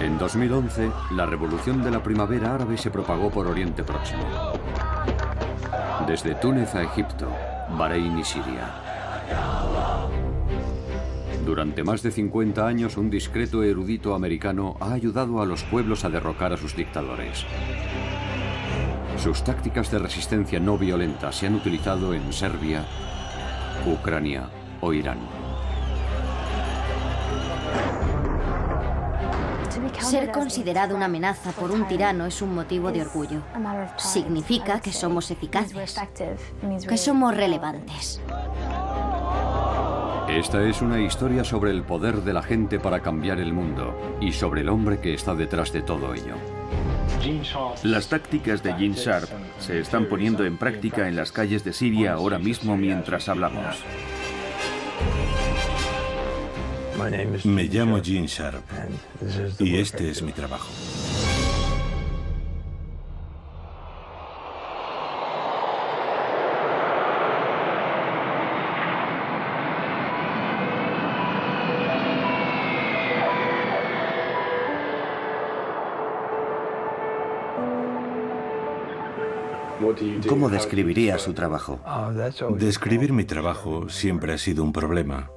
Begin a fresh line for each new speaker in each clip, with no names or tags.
En 2011, la revolución de la primavera árabe se propagó por Oriente Próximo. Desde Túnez a Egipto, Bahrein y Siria. Durante más de 50 años, un discreto erudito americano ha ayudado a los pueblos a derrocar a sus dictadores. Sus tácticas de resistencia no violenta se han utilizado en Serbia, Ucrania o Irán.
Ser considerado una amenaza por un tirano es un motivo de orgullo. Significa que somos eficaces, que somos relevantes.
Esta es una historia sobre el poder de la gente para cambiar el mundo y sobre el hombre que está detrás de todo ello.
Las tácticas de Gene Sharp se están poniendo en práctica en las calles de Siria ahora mismo mientras hablamos.
Me llamo Gene Sharp y este es mi trabajo.
¿Cómo describiría su trabajo?
Describir mi trabajo siempre ha sido un problema.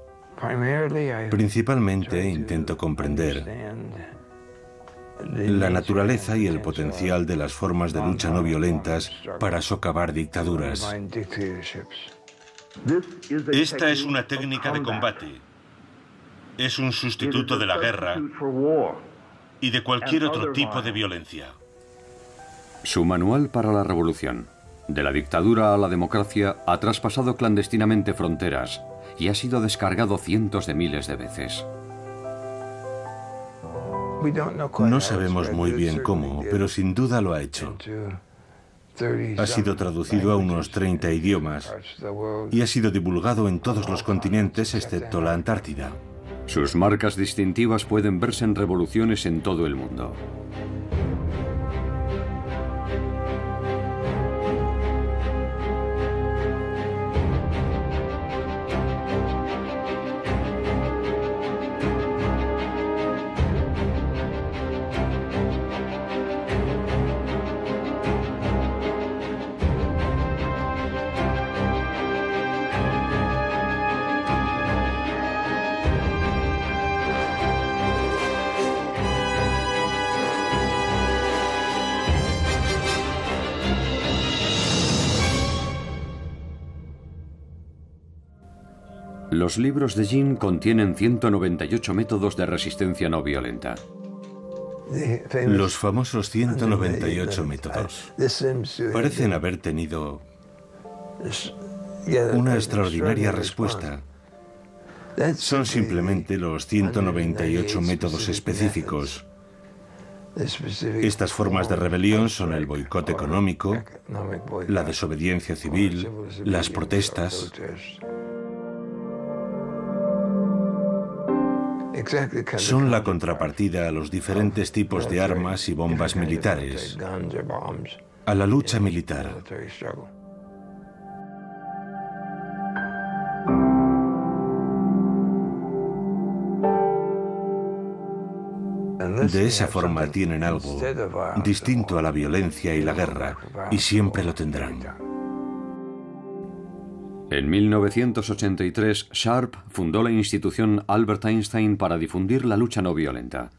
Principalmente intento comprender la naturaleza y el potencial de las formas de lucha no violentas para socavar dictaduras.
Esta es una técnica de combate. Es un sustituto de la guerra y de cualquier otro tipo de violencia.
Su manual para la revolución. De la dictadura a la democracia ha traspasado clandestinamente fronteras y ha sido descargado cientos de miles de veces.
No sabemos muy bien cómo, pero sin duda lo ha hecho. Ha sido traducido a unos 30 idiomas y ha sido divulgado en todos los continentes excepto la Antártida.
Sus marcas distintivas pueden verse en revoluciones en todo el mundo. Los libros de Gene contienen 198 métodos de resistencia no violenta.
Los famosos 198 métodos parecen haber tenido una extraordinaria respuesta. Son simplemente los 198 métodos específicos. Estas formas de rebelión son el boicot económico, la desobediencia civil, las protestas. Son la contrapartida a los diferentes tipos de armas y bombas militares, a la lucha militar. De esa forma tienen algo distinto a la violencia y la guerra, y siempre lo tendrán.
En 1983, Sharp fundó la institución Albert Einstein para difundir la lucha no violenta.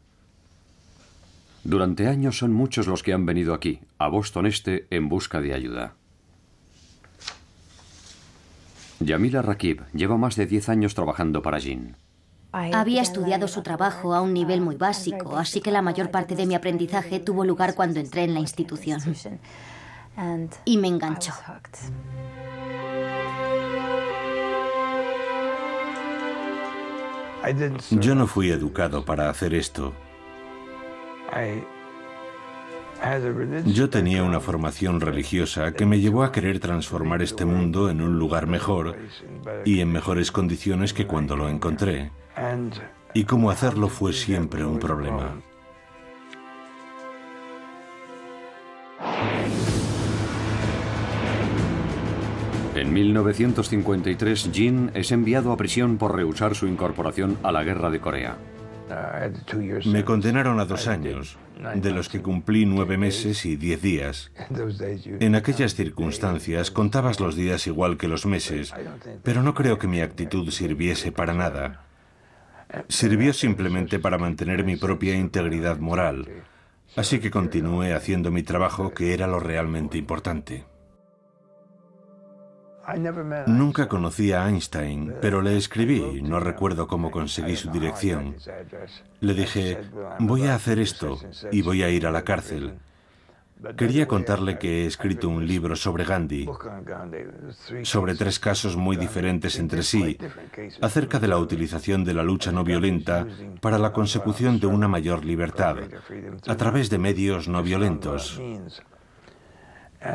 Durante años son muchos los que han venido aquí, a Boston Este, en busca de ayuda. Yamila Rakib lleva más de 10 años trabajando para Gene.
Había estudiado su trabajo a un nivel muy básico, así que la mayor parte de mi aprendizaje tuvo lugar cuando entré en la institución. Y me enganchó.
Yo no fui educado para hacer esto. Yo tenía una formación religiosa que me llevó a querer transformar este mundo en un lugar mejor y en mejores condiciones que cuando lo encontré. Y cómo hacerlo fue siempre un problema.
En 1953, Gene es enviado a prisión por rehusar su incorporación a la guerra de Corea.
Me condenaron a 2 años, de los que cumplí 9 meses y 10 días. En aquellas circunstancias contabas los días igual que los meses, pero no creo que mi actitud sirviese para nada. Sirvió simplemente para mantener mi propia integridad moral, así que continué haciendo mi trabajo, que era lo realmente importante. Nunca conocí a Einstein, pero le escribí, no recuerdo cómo conseguí su dirección. Le dije, voy a hacer esto y voy a ir a la cárcel. Quería contarle que he escrito un libro sobre Gandhi, sobre 3 casos muy diferentes entre sí, acerca de la utilización de la lucha no violenta para la consecución de una mayor libertad, a través de medios no violentos.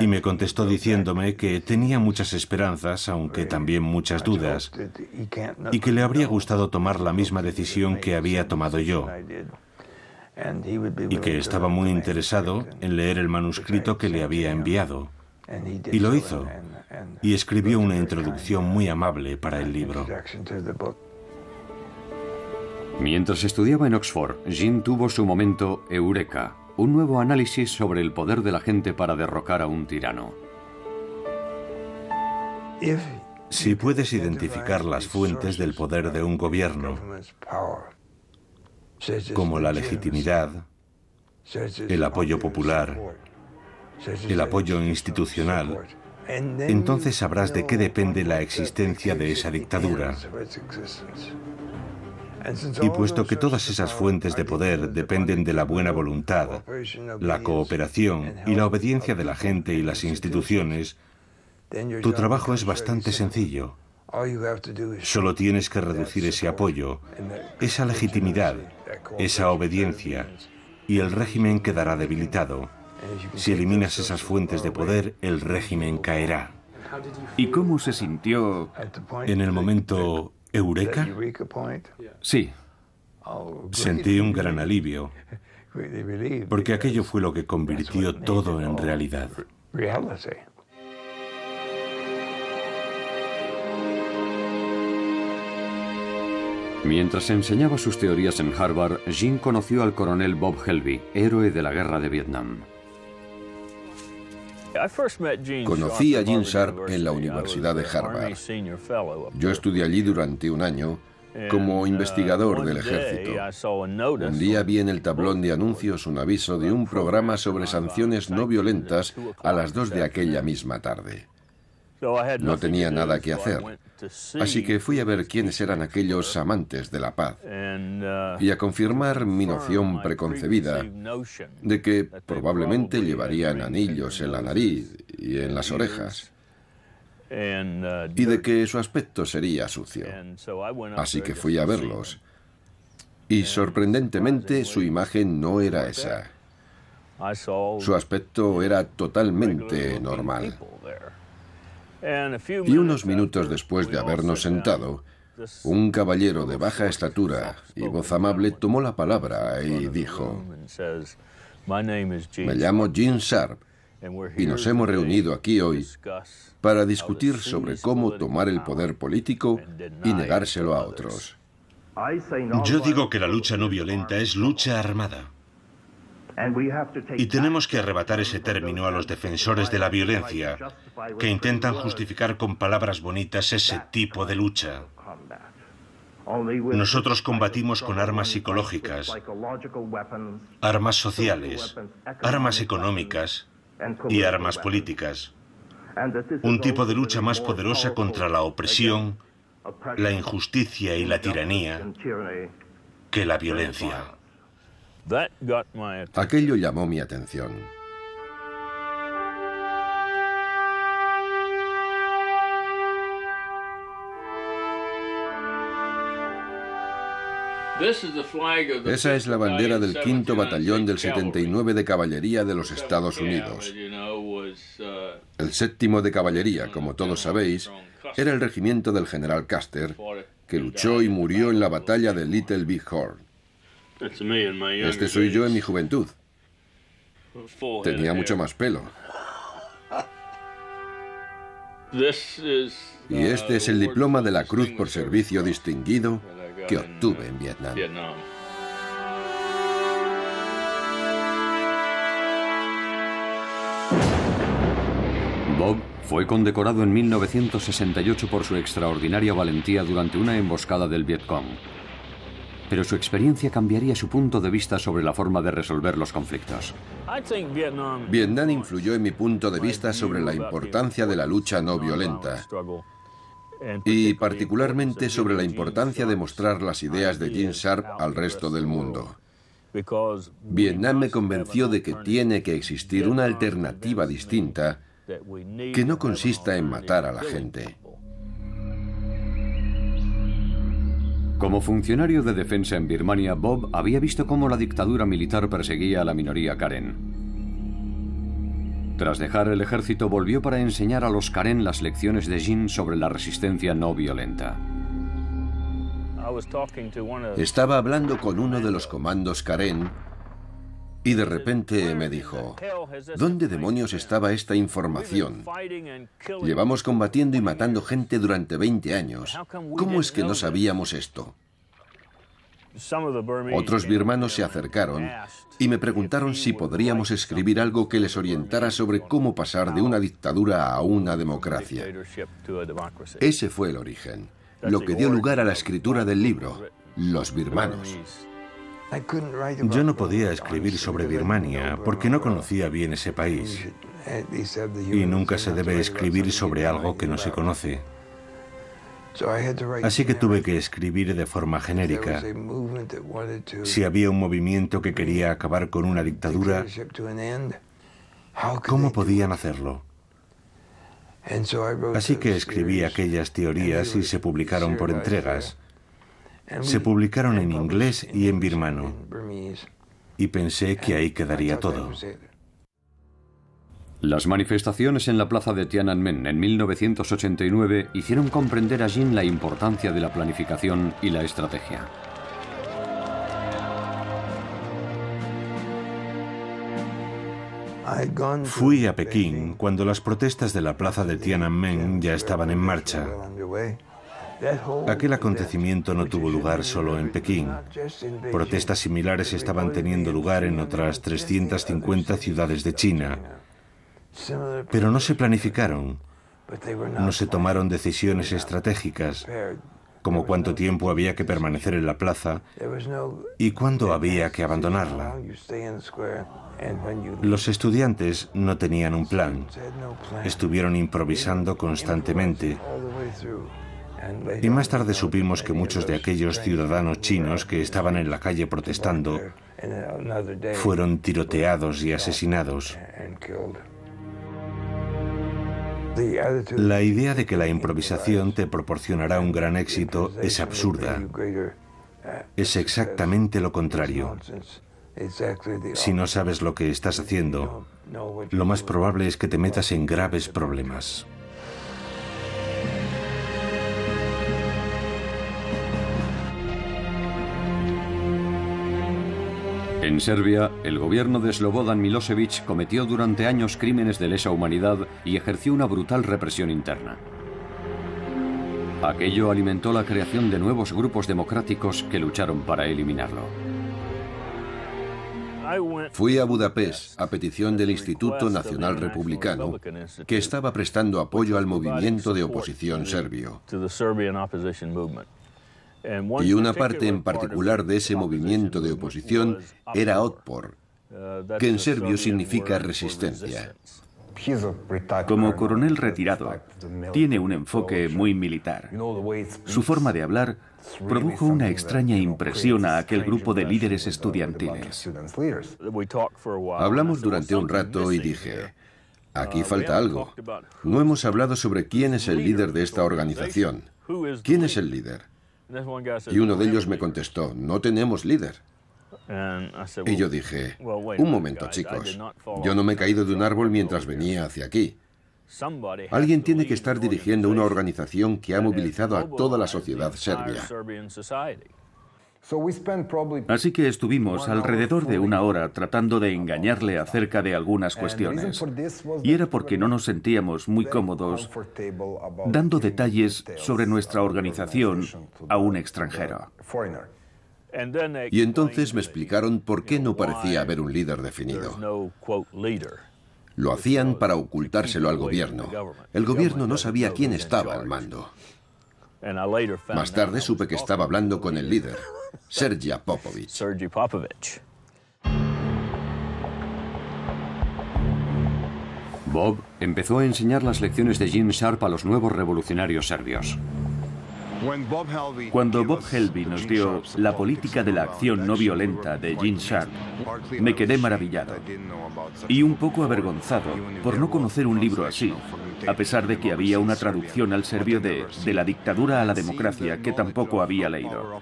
Y me contestó diciéndome que tenía muchas esperanzas, aunque también muchas dudas, y que le habría gustado tomar la misma decisión que había tomado yo, y que estaba muy interesado en leer el manuscrito que le había enviado. Y lo hizo, y escribió una introducción muy amable para el libro.
Mientras estudiaba en Oxford, Jean tuvo su momento eureka, un nuevo análisis sobre el poder de la gente para derrocar a un tirano.
Si puedes identificar las fuentes del poder de un gobierno, como la legitimidad, el apoyo popular, el apoyo institucional, entonces sabrás de qué depende la existencia de esa dictadura. Y puesto que todas esas fuentes de poder dependen de la buena voluntad, la cooperación y la obediencia de la gente y las instituciones, tu trabajo es bastante sencillo. Solo tienes que reducir ese apoyo, esa legitimidad, esa obediencia, y el régimen quedará debilitado. Si eliminas esas fuentes de poder, el régimen caerá.
¿Y cómo se sintió
En el momento eureka,
Sí,
sentí un gran alivio, porque aquello fue lo que convirtió todo en realidad.
mientras enseñaba sus teorías en Harvard, Jean conoció al coronel Bob Helby, héroe de la guerra de Vietnam.
Conocí a Gene Sharp en la Universidad de Harvard. Yo estudié allí durante un año como investigador del ejército. Un día vi en el tablón de anuncios un aviso de un programa sobre sanciones no violentas a las 2 de aquella misma tarde. No tenía nada que hacer, así que fui a ver quiénes eran aquellos amantes de la paz y a confirmar mi noción preconcebida de que probablemente llevarían anillos en la nariz y en las orejas y de que su aspecto sería sucio. Así que fui a verlos y sorprendentemente su imagen no era esa. Su aspecto era totalmente normal. Y unos minutos después de habernos sentado, un caballero de baja estatura y voz amable tomó la palabra y dijo: me llamo Gene Sharp y nos hemos reunido aquí hoy para discutir sobre cómo tomar el poder político y negárselo a otros.
Yo digo que la lucha no violenta es lucha armada. Y tenemos que arrebatar ese término a los defensores de la violencia, que intentan justificar con palabras bonitas ese tipo de lucha. Nosotros combatimos con armas psicológicas, armas sociales, armas económicas y armas políticas. Un tipo de lucha más poderosa contra la opresión, la injusticia y la tiranía que la violencia.
Aquello llamó mi atención. Esa es la bandera del 5º Batallón del 79 de Caballería de los Estados Unidos. El 7º de Caballería, como todos sabéis, era el regimiento del general Custer, que luchó y murió en la batalla de Little Big Horn. Este soy yo en mi juventud. Tenía mucho más pelo. Y este es el diploma de la Cruz por Servicio Distinguido que obtuve en Vietnam.
Bob fue condecorado en 1968 por su extraordinaria valentía durante una emboscada del Vietcong. Pero su experiencia cambiaría su punto de vista sobre la forma de resolver los conflictos.
Vietnam influyó en mi punto de vista sobre la importancia de la lucha no violenta y particularmente sobre la importancia de mostrar las ideas de Gene Sharp al resto del mundo. Vietnam me convenció de que tiene que existir una alternativa distinta que no consista en matar a la gente.
Como funcionario de defensa en Birmania, Bob había visto cómo la dictadura militar perseguía a la minoría Karen. Tras dejar el ejército, volvió para enseñar a los Karen las lecciones de Gene sobre la resistencia no violenta.
Estaba hablando con uno de los comandos Karen y de repente me dijo: ¿dónde demonios estaba esta información? Llevamos combatiendo y matando gente durante 20 años. ¿Cómo es que no sabíamos esto? Otros birmanos se acercaron y me preguntaron si podríamos escribir algo que les orientara sobre cómo pasar de una dictadura a una democracia. Ese fue el origen, lo que dio lugar a la escritura del libro, Los birmanos.
Yo no podía escribir sobre Birmania porque no conocía bien ese país. Y nunca se debe escribir sobre algo que no se conoce. Así que tuve que escribir de forma genérica. Si había un movimiento que quería acabar con una dictadura, ¿cómo podían hacerlo? Así que escribí aquellas teorías y se publicaron por entregas. Se publicaron en inglés y en birmano. Y pensé que ahí quedaría todo.
Las manifestaciones en la plaza de Tiananmen en 1989 hicieron comprender a Gene la importancia de la planificación y la estrategia.
Fui a Pekín cuando las protestas de la plaza de Tiananmen ya estaban en marcha. Aquel acontecimiento no tuvo lugar solo en Pekín. Protestas similares estaban teniendo lugar en otras 350 ciudades de China. Pero no se planificaron, no se tomaron decisiones estratégicas, como cuánto tiempo había que permanecer en la plaza y cuándo había que abandonarla. Los estudiantes no tenían un plan, estuvieron improvisando constantemente. Y más tarde supimos que muchos de aquellos ciudadanos chinos que estaban en la calle protestando fueron tiroteados y asesinados. La idea de que la improvisación te proporcionará un gran éxito es absurda. Es exactamente lo contrario. Si no sabes lo que estás haciendo, lo más probable es que te metas en graves problemas.
En Serbia, el gobierno de Slobodan Milosevic cometió durante años crímenes de lesa humanidad y ejerció una brutal represión interna. Aquello alimentó la creación de nuevos grupos democráticos que lucharon para eliminarlo.
Fui a Budapest a petición del Instituto Nacional Republicano, que estaba prestando apoyo al movimiento de oposición serbio. Y una parte en particular de ese movimiento de oposición era Otpor, que en serbio significa resistencia.
Como coronel retirado, tiene un enfoque muy militar. Su forma de hablar produjo una extraña impresión a aquel grupo de líderes estudiantiles.
Hablamos durante un rato y dije: aquí falta algo. No hemos hablado sobre quién es el líder de esta organización. ¿Quién es el líder? Y uno de ellos me contestó: no tenemos líder. Y yo dije: un momento, chicos, yo no me he caído de un árbol mientras venía hacia aquí. Alguien tiene que estar dirigiendo una organización que ha movilizado a toda la sociedad serbia.
Así que estuvimos alrededor de una hora tratando de engañarle acerca de algunas cuestiones. Y era porque no nos sentíamos muy cómodos dando detalles sobre nuestra organización a un extranjero.
Y entonces me explicaron por qué no parecía haber un líder definido. Lo hacían para ocultárselo al gobierno. El gobierno no sabía quién estaba al mando. Más tarde supe que estaba hablando con el líder, Sergei Popovich.
Bob empezó a enseñar las lecciones de Gene Sharp a los nuevos revolucionarios serbios.
Cuando Bob Helby nos dio La política de la acción no violenta de Gene Sharp, me quedé maravillado y un poco avergonzado por no conocer un libro así, a pesar de que había una traducción al serbio de la dictadura a la democracia que tampoco había leído.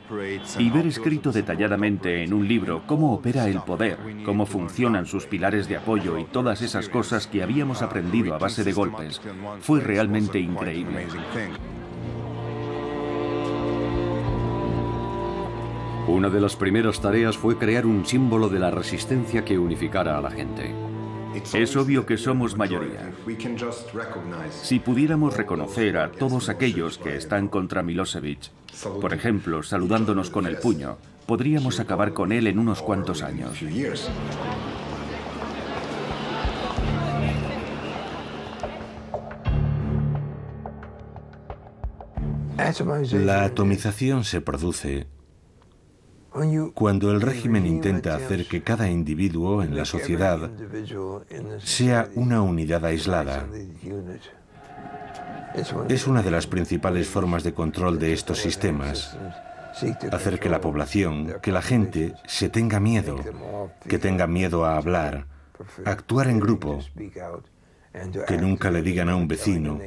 Y ver escrito detalladamente en un libro cómo opera el poder, cómo funcionan sus pilares de apoyo y todas esas cosas que habíamos aprendido a base de golpes, fue realmente increíble.
Una de las primeras tareas fue crear un símbolo de la resistencia que unificara a la gente.
Es obvio que somos mayoría. Si pudiéramos reconocer a todos aquellos que están contra Milosevic, por ejemplo, saludándonos con el puño, podríamos acabar con él en unos cuantos años.
La atomización se produce cuando el régimen intenta hacer que cada individuo en la sociedad sea una unidad aislada. Es una de las principales formas de control de estos sistemas. Hacer que la población, que la gente, se tenga miedo, que tenga miedo a hablar, a actuar en grupo, que nunca le digan a un vecino,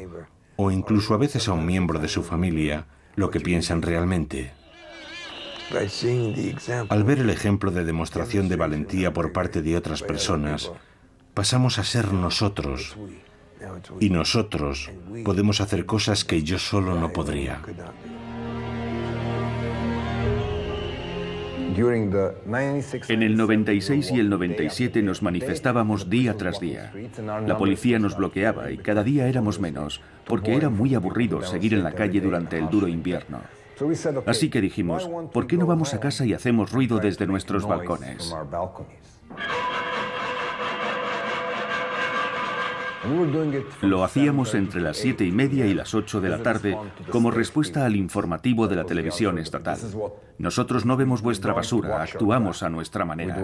o incluso a veces a un miembro de su familia, lo que piensan realmente. Al ver el ejemplo de demostración de valentía por parte de otras personas, pasamos a ser nosotros. Y nosotros podemos hacer cosas que yo solo no podría.
En el 96 y el 97 nos manifestábamos día tras día. La policía nos bloqueaba y cada día éramos menos, porque era muy aburrido seguir en la calle durante el duro invierno. Así que dijimos, ¿por qué no vamos a casa y hacemos ruido desde nuestros balcones? Lo hacíamos entre las 7:30 y las 8 de la tarde como respuesta al informativo de la televisión estatal. Nosotros no vemos vuestra basura, actuamos a nuestra manera.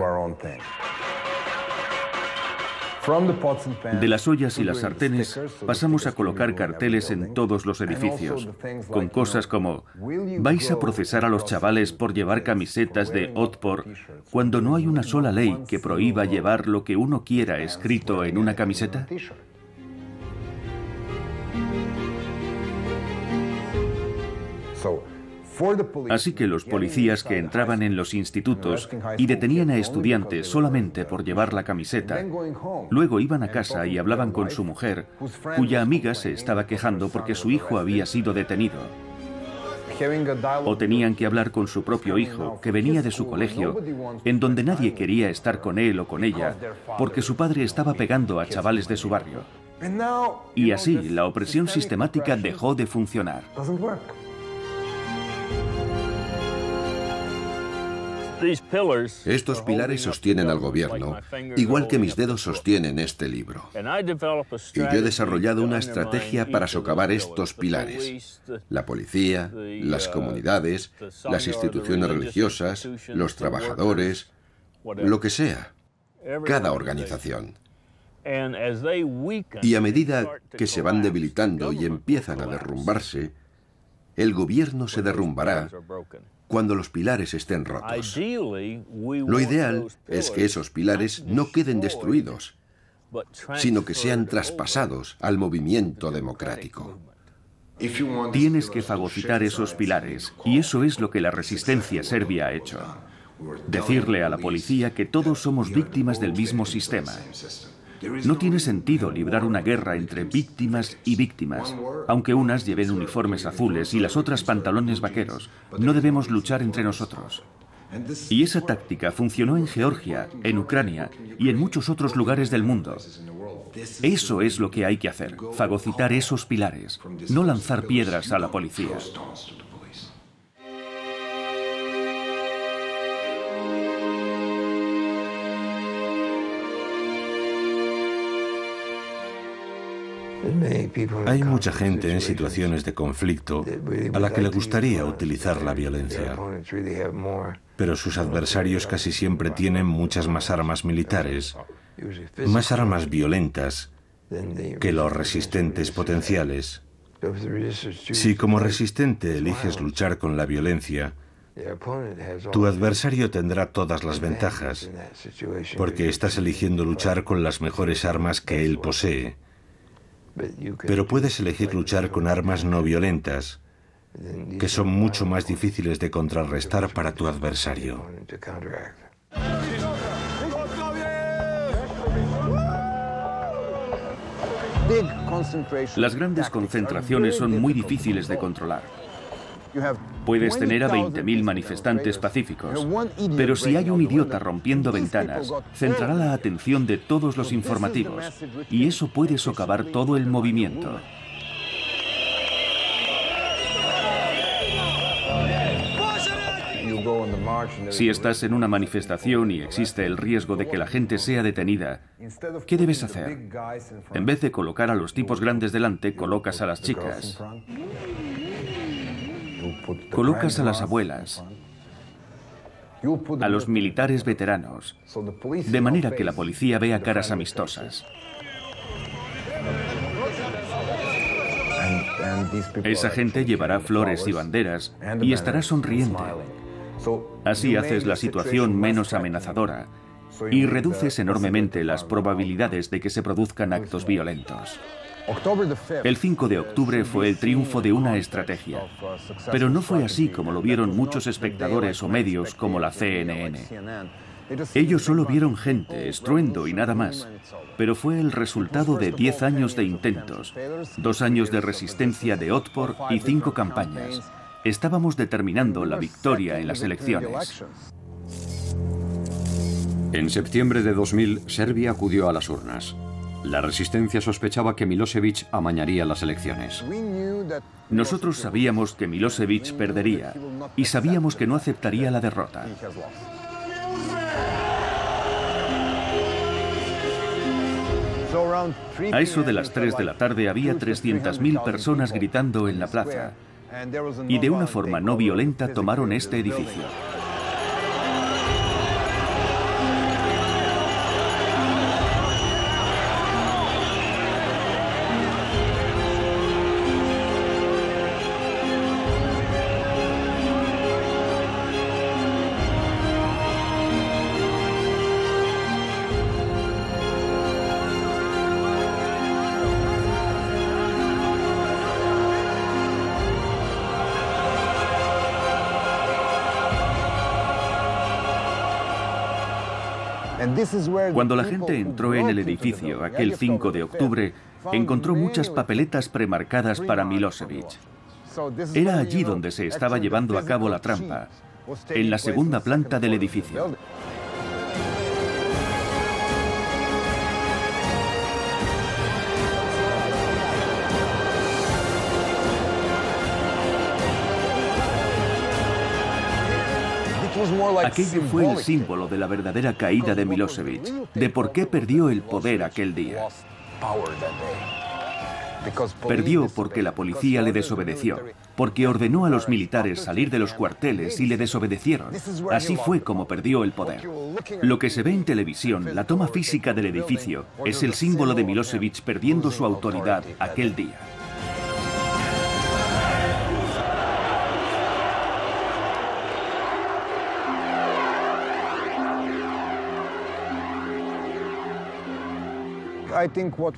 De las ollas y las sartenes pasamos a colocar carteles en todos los edificios, con cosas como ¿vais a procesar a los chavales por llevar camisetas de Otpor cuando no hay una sola ley que prohíba llevar lo que uno quiera escrito en una camiseta? Así que los policías que entraban en los institutos y detenían a estudiantes solamente por llevar la camiseta, luego iban a casa y hablaban con su mujer, cuya amiga se estaba quejando porque su hijo había sido detenido. O tenían que hablar con su propio hijo, que venía de su colegio, en donde nadie quería estar con él o con ella, porque su padre estaba pegando a chavales de su barrio. Y así, la opresión sistemática dejó de funcionar.
Estos pilares sostienen al gobierno, igual que mis dedos sostienen este libro. Y yo he desarrollado una estrategia para socavar estos pilares. La policía, las comunidades, las instituciones religiosas, los trabajadores, lo que sea, cada organización. Y a medida que se van debilitando y empiezan a derrumbarse, el gobierno se derrumbará cuando los pilares estén rotos. Lo ideal es que esos pilares no queden destruidos, sino que sean traspasados al movimiento democrático.
Tienes que fagocitar esos pilares, y eso es lo que la resistencia serbia ha hecho. Decirle a la policía que todos somos víctimas del mismo sistema. No tiene sentido librar una guerra entre víctimas y víctimas, aunque unas lleven uniformes azules y las otras pantalones vaqueros. No debemos luchar entre nosotros. Y esa táctica funcionó en Georgia, en Ucrania y en muchos otros lugares del mundo. Eso es lo que hay que hacer, fagocitar esos pilares, no lanzar piedras a la policía.
Hay mucha gente en situaciones de conflicto a la que le gustaría utilizar la violencia, pero sus adversarios casi siempre tienen muchas más armas militares, más armas violentas que los resistentes potenciales. Si como resistente eliges luchar con la violencia, tu adversario tendrá todas las ventajas, porque estás eligiendo luchar con las mejores armas que él posee. Pero puedes elegir luchar con armas no violentas, que son mucho más difíciles de contrarrestar para tu adversario.
Las grandes concentraciones son muy difíciles de controlar. Puedes tener a 20.000 manifestantes pacíficos, pero si hay un idiota rompiendo ventanas, centrará la atención de todos los informativos, y eso puede socavar todo el movimiento. Si estás en una manifestación y existe el riesgo de que la gente sea detenida, ¿qué debes hacer? En vez de colocar a los tipos grandes delante, colocas a las chicas. Colocas a las abuelas, a los militares veteranos, de manera que la policía vea caras amistosas. Esa gente llevará flores y banderas y estará sonriente. Así haces la situación menos amenazadora y reduces enormemente las probabilidades de que se produzcan actos violentos. El 5 de octubre fue el triunfo de una estrategia, pero no fue así como lo vieron muchos espectadores o medios como la CNN. Ellos solo vieron gente, estruendo y nada más, pero fue el resultado de 10 años de intentos, 2 años de resistencia de Otpor y 5 campañas. Estábamos determinando la victoria en las elecciones.
En septiembre de 2000, Serbia acudió a las urnas. La resistencia sospechaba que Milosevic amañaría las elecciones.
Nosotros sabíamos que Milosevic perdería y sabíamos que no aceptaría la derrota. A eso de las 3 de la tarde había 300.000 personas gritando en la plaza y de una forma no violenta tomaron este edificio. Cuando la gente entró en el edificio aquel 5 de octubre, encontró muchas papeletas premarcadas para Milosevic. Era allí donde se estaba llevando a cabo la trampa, en la segunda planta del edificio. Aquello fue el símbolo de la verdadera caída de Milosevic, de por qué perdió el poder aquel día. Perdió porque la policía le desobedeció, porque ordenó a los militares salir de los cuarteles y le desobedecieron. Así fue como perdió el poder. Lo que se ve en televisión, la toma física del edificio, es el símbolo de Milosevic perdiendo su autoridad aquel día.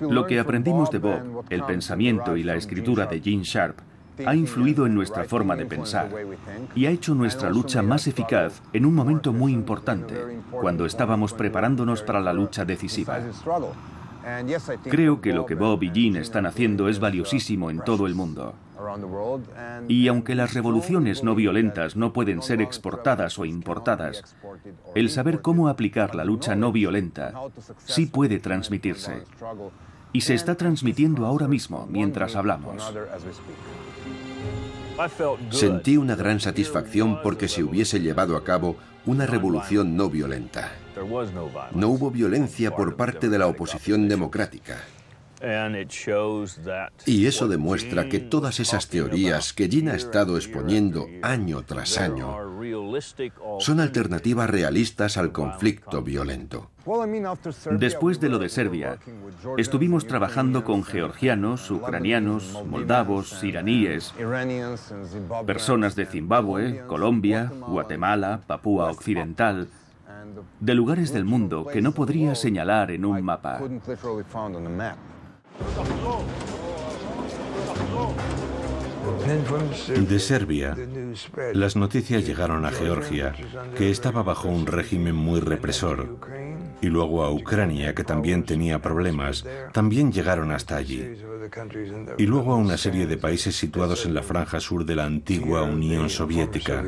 Lo que aprendimos de Bob, el pensamiento y la escritura de Gene Sharp, ha influido en nuestra forma de pensar y ha hecho nuestra lucha más eficaz en un momento muy importante, cuando estábamos preparándonos para la lucha decisiva. Creo que lo que Bob y Gene están haciendo es valiosísimo en todo el mundo. Y aunque las revoluciones no violentas no pueden ser exportadas o importadas, el saber cómo aplicar la lucha no violenta sí puede transmitirse. Y se está transmitiendo ahora mismo, mientras hablamos.
Sentí una gran satisfacción porque se hubiese llevado a cabo una revolución no violenta. No hubo violencia por parte de la oposición democrática. Y eso demuestra que todas esas teorías que Jin ha estado exponiendo año tras año son alternativas realistas al conflicto violento.
Después de lo de Serbia, estuvimos trabajando con georgianos, ucranianos, moldavos, iraníes, personas de Zimbabue, Colombia, Guatemala, Papúa Occidental, de lugares del mundo que no podría señalar en un mapa.
De Serbia, las noticias llegaron a Georgia, que estaba bajo un régimen muy represor, y luego a Ucrania, que también tenía problemas, también llegaron hasta allí, y luego a una serie de países situados en la franja sur de la antigua Unión Soviética.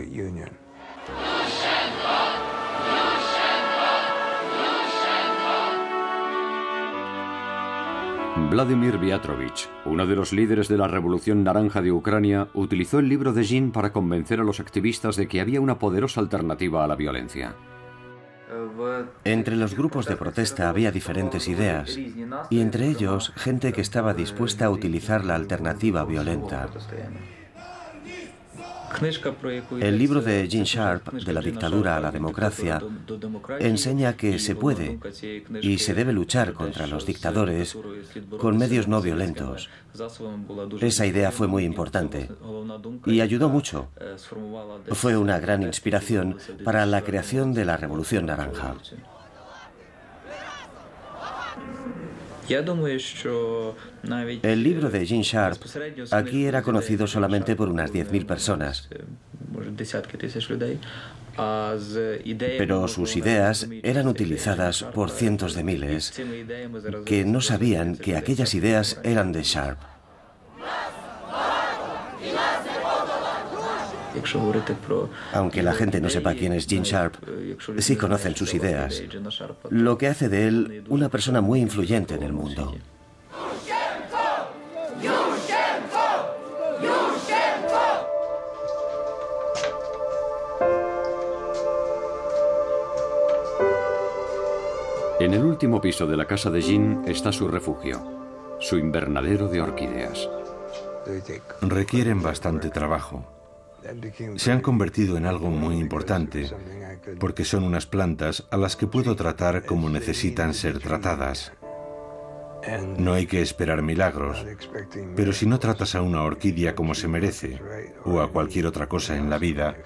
Vladimir Viatrovich, uno de los líderes de la Revolución Naranja de Ucrania, utilizó el libro de Jin para convencer a los activistas de que había una poderosa alternativa a la violencia.
Entre los grupos de protesta había diferentes ideas, y entre ellos gente que estaba dispuesta a utilizar la alternativa violenta. El libro de Gene Sharp, De la dictadura a la democracia, enseña que se puede y se debe luchar contra los dictadores con medios no violentos. Esa idea fue muy importante y ayudó mucho. Fue una gran inspiración para la creación de la Revolución Naranja. El libro de Gene Sharp aquí era conocido solamente por unas 10.000 personas, pero sus ideas eran utilizadas por cientos de miles que no sabían que aquellas ideas eran de Sharp. Aunque la gente no sepa quién es Gene Sharp, sí conocen sus ideas, lo que hace de él una persona muy influyente en el mundo.
En el último piso de la casa de Jin está su refugio, su invernadero de orquídeas.
Requieren bastante trabajo. Se han convertido en algo muy importante, porque son unas plantas a las que puedo tratar como necesitan ser tratadas. No hay que esperar milagros, pero si no tratas a una orquídea como se merece, o a cualquier otra cosa en la vida,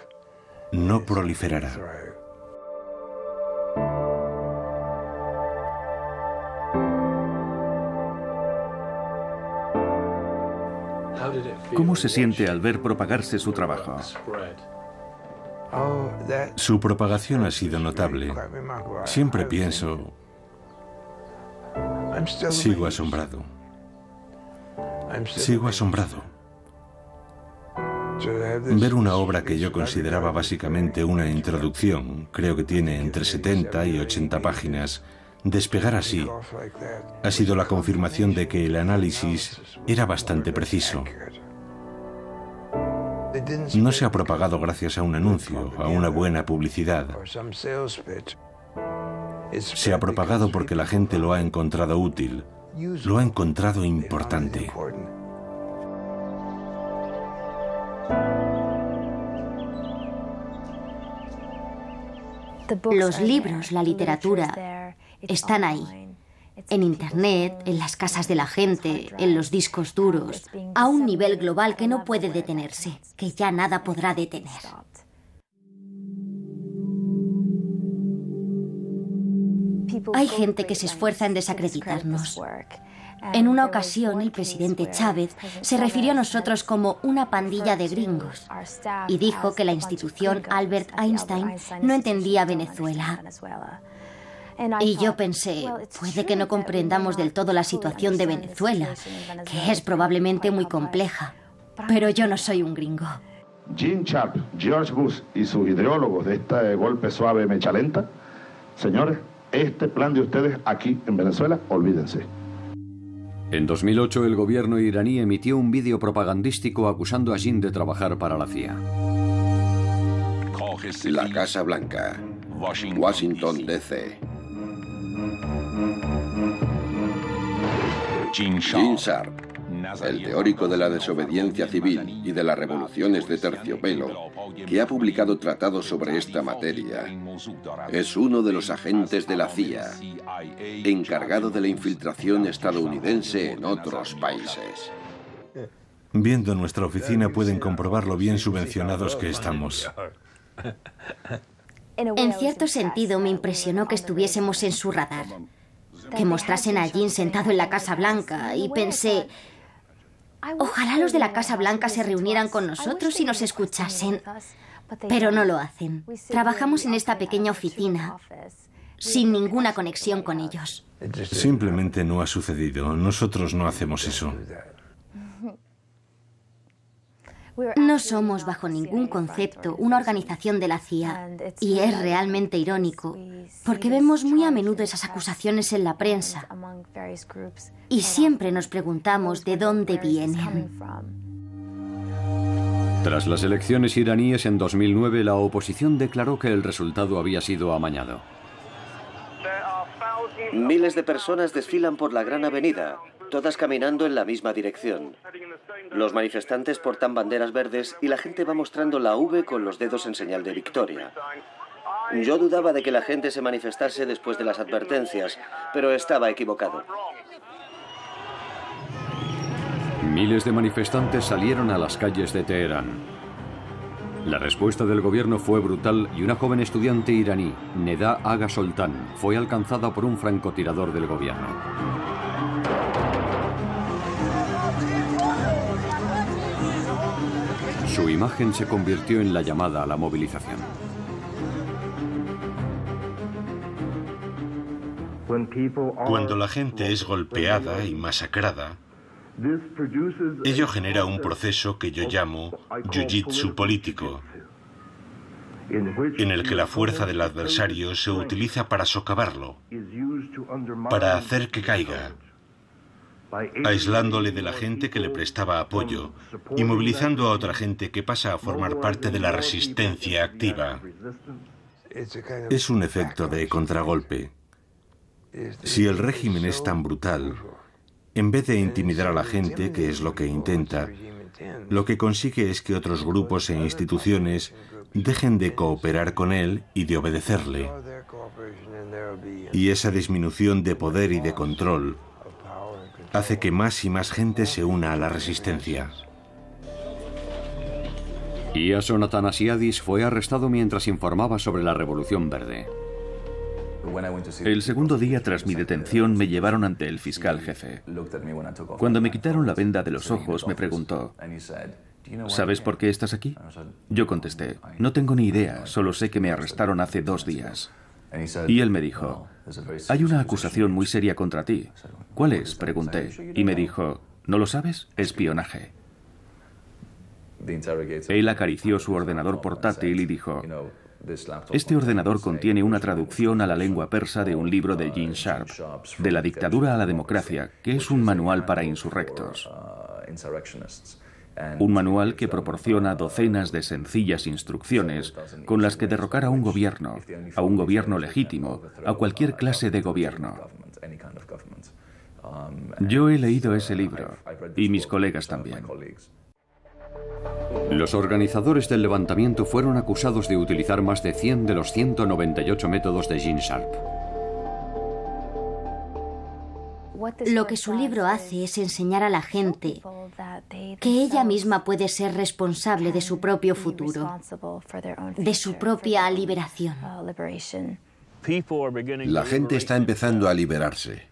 no proliferará.
¿Cómo se siente al ver propagarse su trabajo?
Su propagación ha sido notable. Siempre pienso, sigo asombrado. Sigo asombrado. Ver una obra que yo consideraba básicamente una introducción, creo que tiene entre 70 y 80 páginas, despegar así ha sido la confirmación de que el análisis era bastante preciso. No se ha propagado gracias a un anuncio, a una buena publicidad. Se ha propagado porque la gente lo ha encontrado útil, lo ha encontrado importante.
Los libros, la literatura, están ahí. En Internet, en las casas de la gente, en los discos duros, a un nivel global que no puede detenerse, que ya nada podrá detener. Hay gente que se esfuerza en desacreditarnos. En una ocasión, el presidente Chávez se refirió a nosotros como una pandilla de gringos y dijo que la institución Albert Einstein no entendía Venezuela. Y yo pensé, puede que no comprendamos del todo la situación de Venezuela, que es probablemente muy compleja, pero yo no soy un gringo.
Gene Sharp, George Bush y sus ideólogos de este golpe suave mecha lenta, señores, este plan de ustedes aquí en Venezuela, olvídense.
En 2008, el gobierno iraní emitió un vídeo propagandístico acusando a Jin de trabajar para la CIA.
La Casa Blanca, Washington, D.C. Gene Sharp, el teórico de la desobediencia civil y de las revoluciones de terciopelo, que ha publicado tratados sobre esta materia, es uno de los agentes de la CIA, encargado de la infiltración estadounidense en otros países.
Viendo nuestra oficina pueden comprobar lo bien subvencionados que estamos.
En cierto sentido me impresionó que estuviésemos en su radar, que mostrasen a Gene sentado en la Casa Blanca, y pensé, ojalá los de la Casa Blanca se reunieran con nosotros y nos escuchasen, pero no lo hacen. Trabajamos en esta pequeña oficina, sin ninguna conexión con ellos.
Simplemente no ha sucedido. Nosotros no hacemos eso.
No somos bajo ningún concepto una organización de la CIA, y es realmente irónico, porque vemos muy a menudo esas acusaciones en la prensa, y siempre nos preguntamos de dónde vienen.
Tras las elecciones iraníes en 2009, la oposición declaró que el resultado había sido amañado.
Miles de personas desfilan por la Gran Avenida, todas caminando en la misma dirección. Los manifestantes portan banderas verdes y la gente va mostrando la V con los dedos en señal de victoria. Yo dudaba de que la gente se manifestase después de las advertencias, pero estaba equivocado.
Miles de manifestantes salieron a las calles de Teherán. La respuesta del gobierno fue brutal y una joven estudiante iraní, Neda Aga Soltan, fue alcanzada por un francotirador del gobierno. Su imagen se convirtió en la llamada a la movilización.
Cuando la gente es golpeada y masacrada, ello genera un proceso que yo llamo jiu-jitsu político, en el que la fuerza del adversario se utiliza para socavarlo, para hacer que caiga, aislándole de la gente que le prestaba apoyo y movilizando a otra gente que pasa a formar parte de la resistencia activa.
Es un efecto de contragolpe. Si el régimen es tan brutal, en vez de intimidar a la gente, que es lo que intenta, lo que consigue es que otros grupos e instituciones dejen de cooperar con él y de obedecerle. Y esa disminución de poder y de control hace que más y más gente se una a la resistencia.
Iason Athanasiadis fue arrestado mientras informaba sobre la Revolución Verde.
El segundo día tras mi detención me llevaron ante el fiscal jefe. Cuando me quitaron la venda de los ojos me preguntó, ¿sabes por qué estás aquí? Yo contesté, no tengo ni idea, solo sé que me arrestaron hace 2 días. Y él me dijo, hay una acusación muy seria contra ti. ¿Cuál es?, pregunté. Y me dijo, ¿no lo sabes? Espionaje. Él acarició su ordenador portátil y dijo, este ordenador contiene una traducción a la lengua persa de un libro de Gene Sharp, De la dictadura a la democracia, que es un manual para insurrectos. Un manual que proporciona docenas de sencillas instrucciones con las que derrocar a un gobierno legítimo, a cualquier clase de gobierno. Yo he leído ese libro, y mis colegas también.
Los organizadores del levantamiento fueron acusados de utilizar más de 100 de los 198 métodos de Gene Sharp.
Lo que su libro hace es enseñar a la gente que ella misma puede ser responsable de su propio futuro, de su propia liberación.
La gente está empezando a liberarse.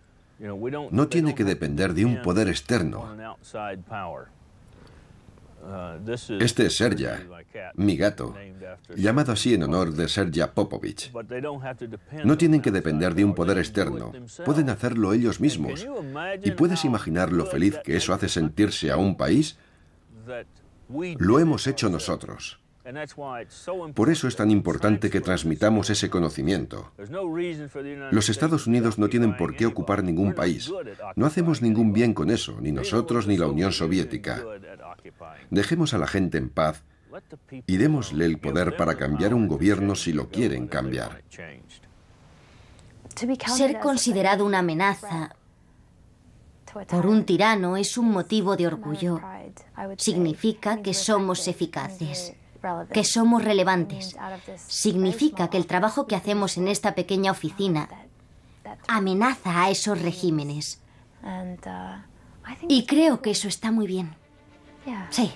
No tiene que depender de un poder externo. Este es Serja, mi gato, llamado así en honor de Serja Popovich. No tienen que depender de un poder externo, pueden hacerlo ellos mismos. ¿Y puedes imaginar lo feliz que eso hace sentirse a un país? Lo hemos hecho nosotros. Por eso es tan importante que transmitamos ese conocimiento. Los Estados Unidos no tienen por qué ocupar ningún país. No hacemos ningún bien con eso, ni nosotros ni la Unión Soviética. Dejemos a la gente en paz y démosle el poder para cambiar un gobierno si lo quieren cambiar.
Ser considerado una amenaza por un tirano es un motivo de orgullo. Significa que somos eficaces, que somos relevantes. Significa que el trabajo que hacemos en esta pequeña oficina amenaza a esos regímenes. Y creo que eso está muy bien. Sí.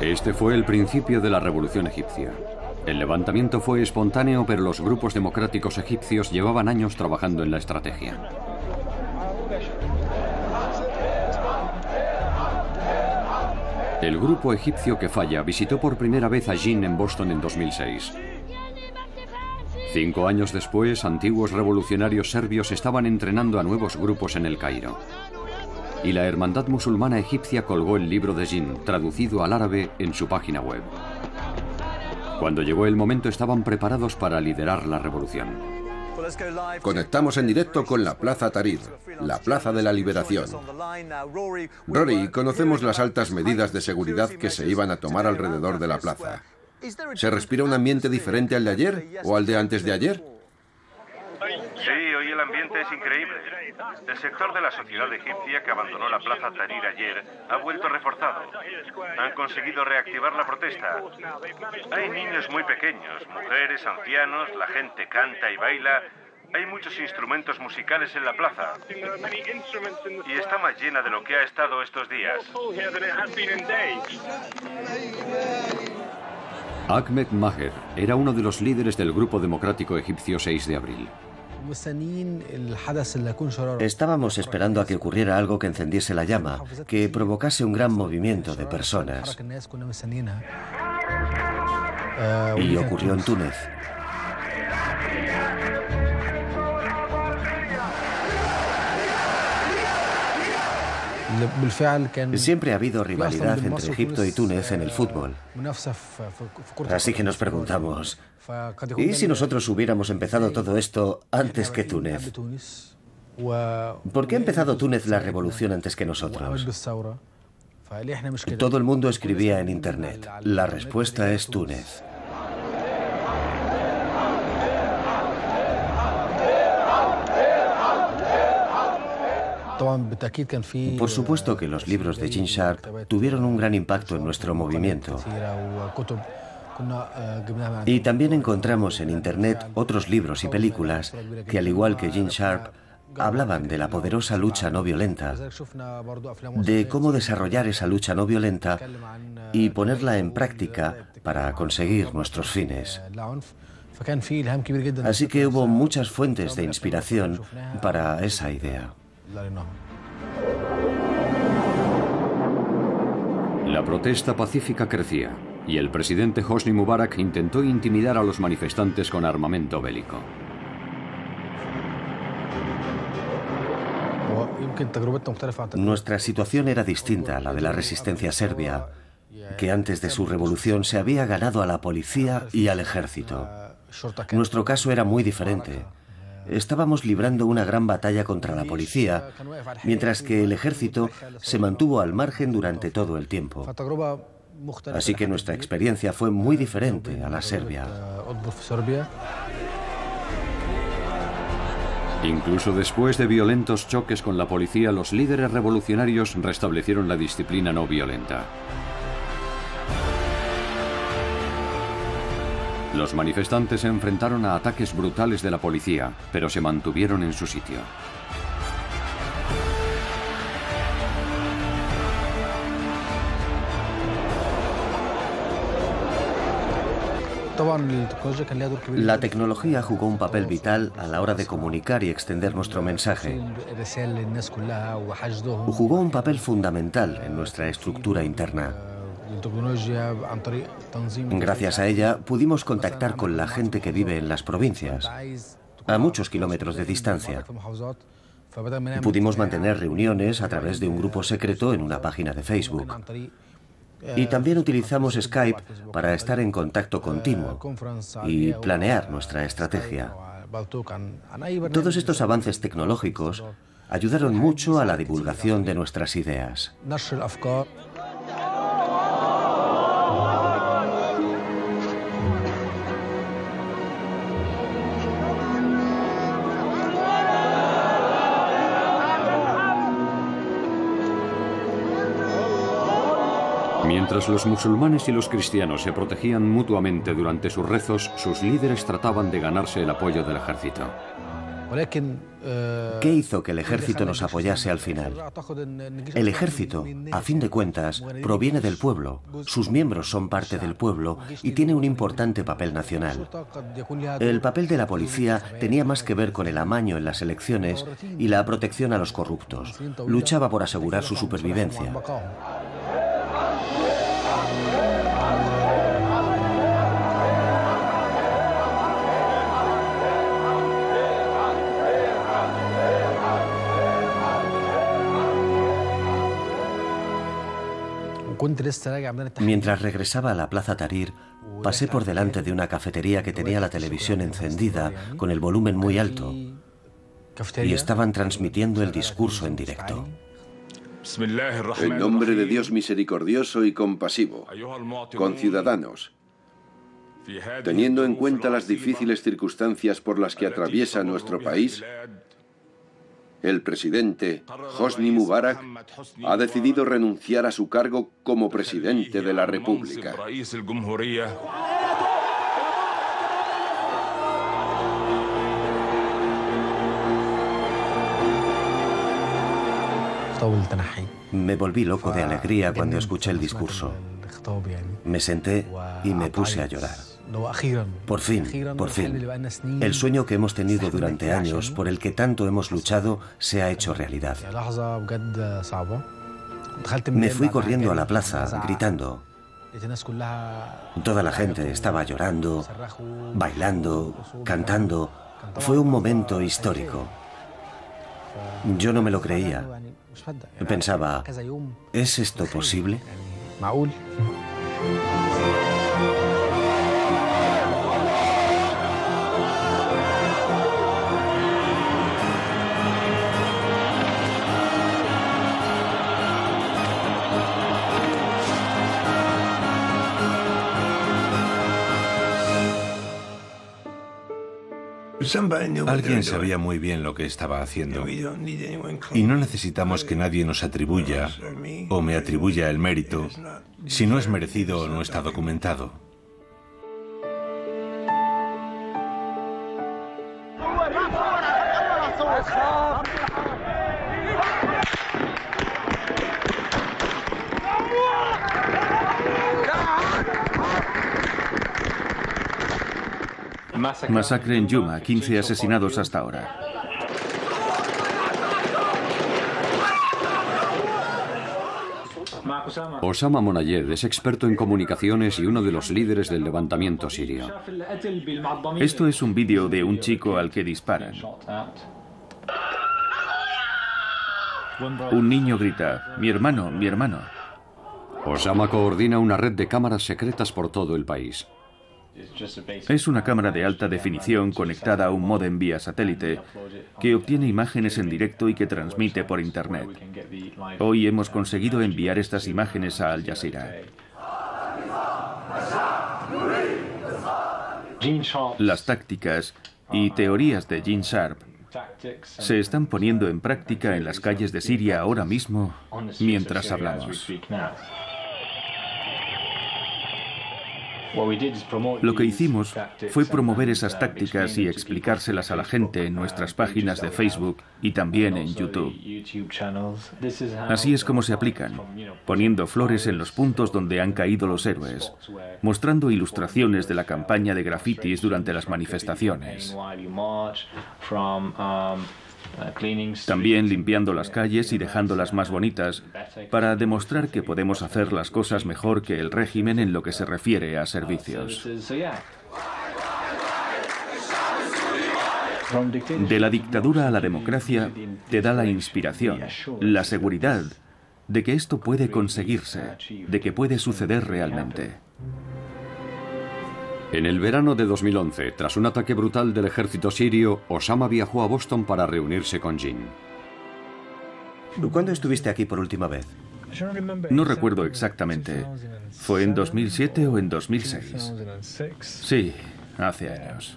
Este fue el principio de la revolución egipcia. El levantamiento fue espontáneo, pero los grupos democráticos egipcios llevaban años trabajando en la estrategia. El grupo egipcio que falla visitó por primera vez a Jin en Boston en 2006. 5 años después, antiguos revolucionarios serbios estaban entrenando a nuevos grupos en El Cairo. Y la Hermandad Musulmana Egipcia colgó el libro de Jin, traducido al árabe, en su página web. Cuando llegó el momento, estaban preparados para liderar la revolución.
Conectamos en directo con la Plaza Tahrir, la Plaza de la Liberación. Rory, conocemos las altas medidas de seguridad que se iban a tomar alrededor de la plaza. ¿Se respira un ambiente diferente al de ayer o al de antes de ayer?
Sí, hoy el ambiente es increíble. El sector de la sociedad egipcia que abandonó la Plaza Tahrir ayer ha vuelto reforzado. Han conseguido reactivar la protesta. Hay niños muy pequeños, mujeres, ancianos, la gente canta y baila. Hay muchos instrumentos musicales en la plaza. Y está más llena de lo que ha estado estos días.
Ahmed Maher era uno de los líderes del Grupo Democrático Egipcio 6 de abril.
Estábamos esperando a que ocurriera algo que encendiese la llama, que provocase un gran movimiento de personas. Y ocurrió en Túnez. Siempre ha habido rivalidad entre Egipto y Túnez en el fútbol. Así que nos preguntamos, ¿y si nosotros hubiéramos empezado todo esto antes que Túnez? ¿Por qué ha empezado Túnez la revolución antes que nosotros? Todo el mundo escribía en Internet. La respuesta es Túnez. Por supuesto que los libros de Gene Sharp tuvieron un gran impacto en nuestro movimiento. Y también encontramos en Internet otros libros y películas que, al igual que Gene Sharp, hablaban de la poderosa lucha no violenta, de cómo desarrollar esa lucha no violenta y ponerla en práctica para conseguir nuestros fines. Así que hubo muchas fuentes de inspiración para esa idea.
La protesta pacífica crecía y el presidente Hosni Mubarak intentó intimidar a los manifestantes con armamento bélico.
Nuestra situación era distinta a la de la resistencia serbia, que antes de su revolución se había ganado a la policía y al ejército. Nuestro caso era muy diferente. Estábamos librando una gran batalla contra la policía, mientras que el ejército se mantuvo al margen durante todo el tiempo. Así que nuestra experiencia fue muy diferente a la serbia.
Incluso después de violentos choques con la policía, los líderes revolucionarios restablecieron la disciplina no violenta. Los manifestantes se enfrentaron a ataques brutales de la policía, pero se mantuvieron en su sitio.
La tecnología jugó un papel vital a la hora de comunicar y extender nuestro mensaje. Jugó un papel fundamental en nuestra estructura interna. Gracias a ella pudimos contactar con la gente que vive en las provincias, a muchos kilómetros de distancia. Pudimos mantener reuniones a través de un grupo secreto en una página de Facebook. Y también utilizamos Skype para estar en contacto continuo y planear nuestra estrategia. Todos estos avances tecnológicos ayudaron mucho a la divulgación de nuestras ideas.
Mientras los musulmanes y los cristianos se protegían mutuamente durante sus rezos, sus líderes trataban de ganarse el apoyo del ejército.
¿Qué hizo que el ejército nos apoyase al final? El ejército, a fin de cuentas, proviene del pueblo. Sus miembros son parte del pueblo y tiene un importante papel nacional. El papel de la policía tenía más que ver con el amaño en las elecciones y la protección a los corruptos. Luchaba por asegurar su supervivencia. Mientras regresaba a la Plaza Tahrir, pasé por delante de una cafetería que tenía la televisión encendida con el volumen muy alto y estaban transmitiendo el discurso en directo.
En nombre de Dios misericordioso y compasivo, conciudadanos, teniendo en cuenta las difíciles circunstancias por las que atraviesa nuestro país, el presidente Hosni Mubarak ha decidido renunciar a su cargo como presidente de la República.
Me volví loco de alegría cuando escuché el discurso. Me senté y me puse a llorar. Por fin, el sueño que hemos tenido durante años, por el que tanto hemos luchado, se ha hecho realidad. Me fui corriendo a la plaza, gritando. Toda la gente estaba llorando, bailando, cantando. Fue un momento histórico. Yo no me lo creía. Pensaba, ¿es esto posible?
Alguien sabía muy bien lo que estaba haciendo. Y no necesitamos que nadie nos atribuya o me atribuya el mérito si no es merecido o no está documentado.
Masacre en Yuma, 15 asesinados hasta ahora.
Osama Monayed es experto en comunicaciones y uno de los líderes del levantamiento sirio.
Esto es un vídeo de un chico al que disparan. Un niño grita, "Mi hermano, mi hermano".
Osama coordina una red de cámaras secretas por todo el país.
Es una cámara de alta definición conectada a un módem vía satélite que obtiene imágenes en directo y que transmite por Internet. Hoy hemos conseguido enviar estas imágenes a Al Jazeera. Las tácticas y teorías de Gene Sharp se están poniendo en práctica en las calles de Siria ahora mismo mientras hablamos. Lo que hicimos fue promover esas tácticas y explicárselas a la gente en nuestras páginas de Facebook y también en YouTube. Así es como se aplican, poniendo flores en los puntos donde han caído los héroes, mostrando ilustraciones de la campaña de grafitis durante las manifestaciones. También limpiando las calles y dejándolas más bonitas para demostrar que podemos hacer las cosas mejor que el régimen en lo que se refiere a servicios. De la dictadura a la democracia te da la inspiración, la seguridad de que esto puede conseguirse, de que puede suceder realmente.
En el verano de 2011, tras un ataque brutal del ejército sirio, Osama viajó a Boston para reunirse con Gene.
¿Cuándo estuviste aquí por última vez?
No recuerdo exactamente. ¿Fue en 2007 o en 2006? Sí, hace años.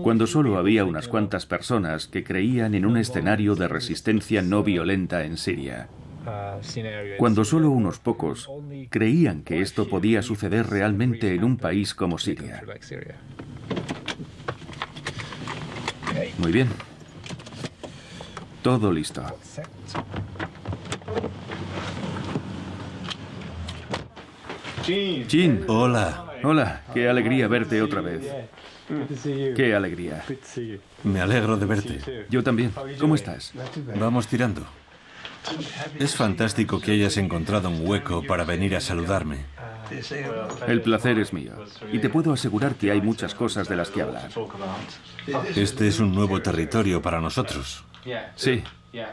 Cuando solo había unas cuantas personas que creían en un escenario de resistencia no violenta en Siria. cuando solo unos pocos creían que esto podía suceder realmente en un país como Siria. Muy bien. Todo listo. Jin.
Hola.
Hola, qué alegría verte otra vez. Qué alegría.
Me alegro de verte.
Yo también. ¿Cómo estás?
Vamos tirando. Es fantástico que hayas encontrado un hueco para venir a saludarme.
El placer es mío. Y te puedo asegurar que hay muchas cosas de las que hablar.
Este es un nuevo territorio para nosotros.
Sí,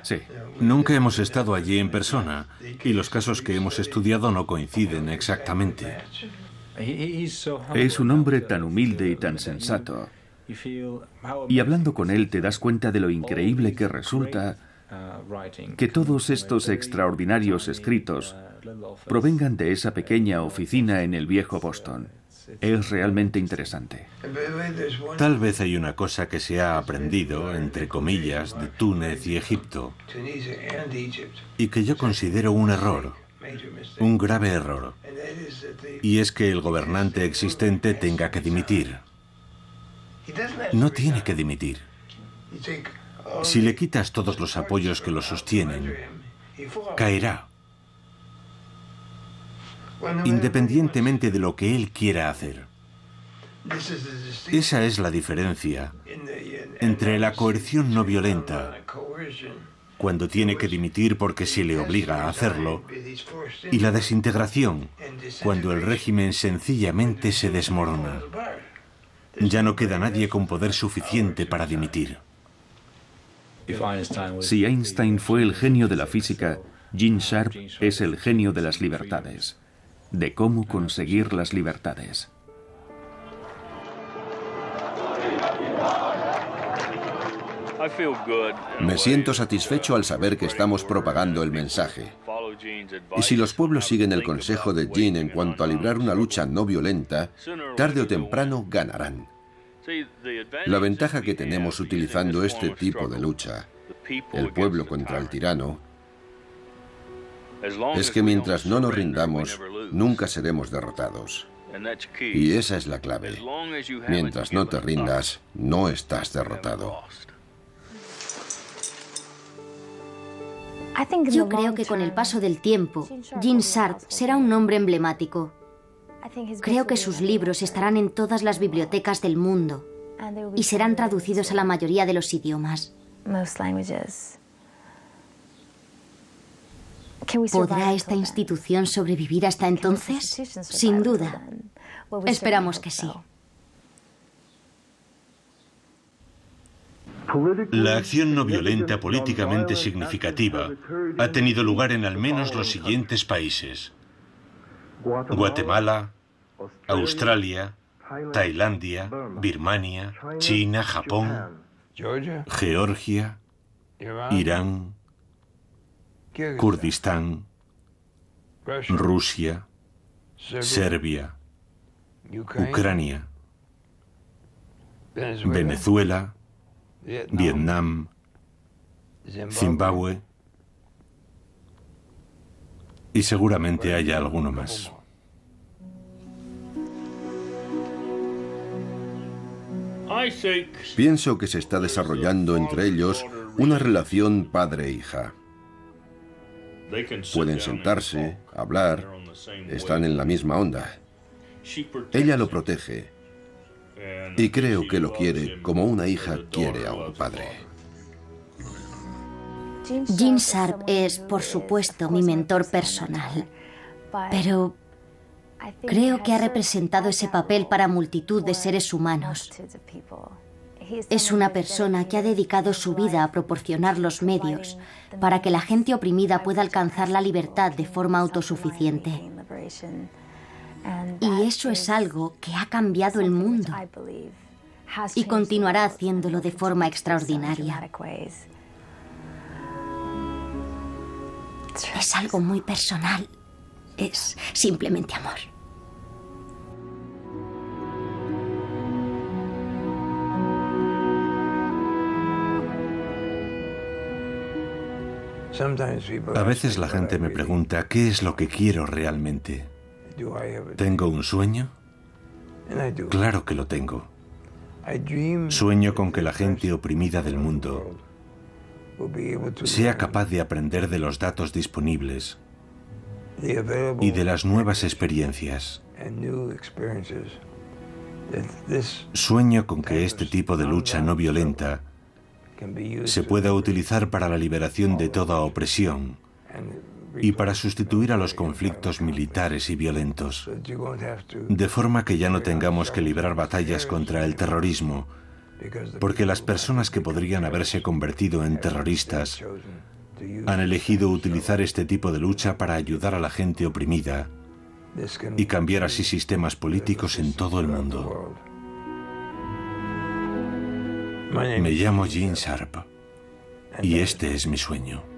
sí.
Nunca hemos estado allí en persona y los casos que hemos estudiado no coinciden exactamente.
Es un hombre tan humilde y tan sensato. Y hablando con él te das cuenta de lo increíble que resulta que todos estos extraordinarios escritos provengan de esa pequeña oficina en el viejo Boston. Es realmente interesante.
Tal vez hay una cosa que se ha aprendido, entre comillas, de Túnez y Egipto, y que yo considero un error, un grave error, y es que el gobernante existente tenga que dimitir. No tiene que dimitir. Si le quitas todos los apoyos que lo sostienen, caerá, independientemente de lo que él quiera hacer. Esa es la diferencia entre la coerción no violenta, cuando tiene que dimitir porque se le obliga a hacerlo, y la desintegración, cuando el régimen sencillamente se desmorona. Ya no queda nadie con poder suficiente para dimitir.
Si Einstein fue el genio de la física, Gene Sharp es el genio de las libertades, de cómo conseguir las libertades.
Me siento satisfecho al saber que estamos propagando el mensaje. Y si los pueblos siguen el consejo de Gene en cuanto a librar una lucha no violenta, tarde o temprano ganarán. La ventaja que tenemos utilizando este tipo de lucha, el pueblo contra el tirano, es que mientras no nos rindamos, nunca seremos derrotados. Y esa es la clave. Mientras no te rindas, no estás derrotado.
Yo creo que con el paso del tiempo, Gene Sharp será un nombre emblemático. Creo que sus libros estarán en todas las bibliotecas del mundo y serán traducidos a la mayoría de los idiomas. ¿Podrá esta institución sobrevivir hasta entonces? Sin duda. Esperamos que sí.
La acción no violenta políticamente significativa ha tenido lugar en al menos los siguientes países: Guatemala, Australia, Tailandia, Birmania, China, Japón, Georgia, Irán, Kurdistán, Rusia, Serbia, Ucrania, Venezuela, Vietnam, Zimbabue y seguramente haya alguno más.
Pienso que se está desarrollando entre ellos una relación padre-hija. Pueden sentarse, hablar, están en la misma onda. Ella lo protege y creo que lo quiere como una hija quiere a un padre.
Gene Sharp es, por supuesto, mi mentor personal, pero creo que ha representado ese papel para multitud de seres humanos. Es una persona que ha dedicado su vida a proporcionar los medios para que la gente oprimida pueda alcanzar la libertad de forma autosuficiente. Y eso es algo que ha cambiado el mundo y continuará haciéndolo de forma extraordinaria. Es algo muy personal. Es simplemente amor.
A veces la gente me pregunta, ¿qué es lo que quiero realmente? ¿Tengo un sueño? Claro que lo tengo. Sueño con que la gente oprimida del mundo sea capaz de aprender de los datos disponibles y de las nuevas experiencias. Sueño con que este tipo de lucha no violenta se pueda utilizar para la liberación de toda opresión y para sustituir a los conflictos militares y violentos, de forma que ya no tengamos que librar batallas contra el terrorismo, porque las personas que podrían haberse convertido en terroristas han elegido utilizar este tipo de lucha para ayudar a la gente oprimida y cambiar así sistemas políticos en todo el mundo. Me llamo Gene Sharp y este es mi sueño.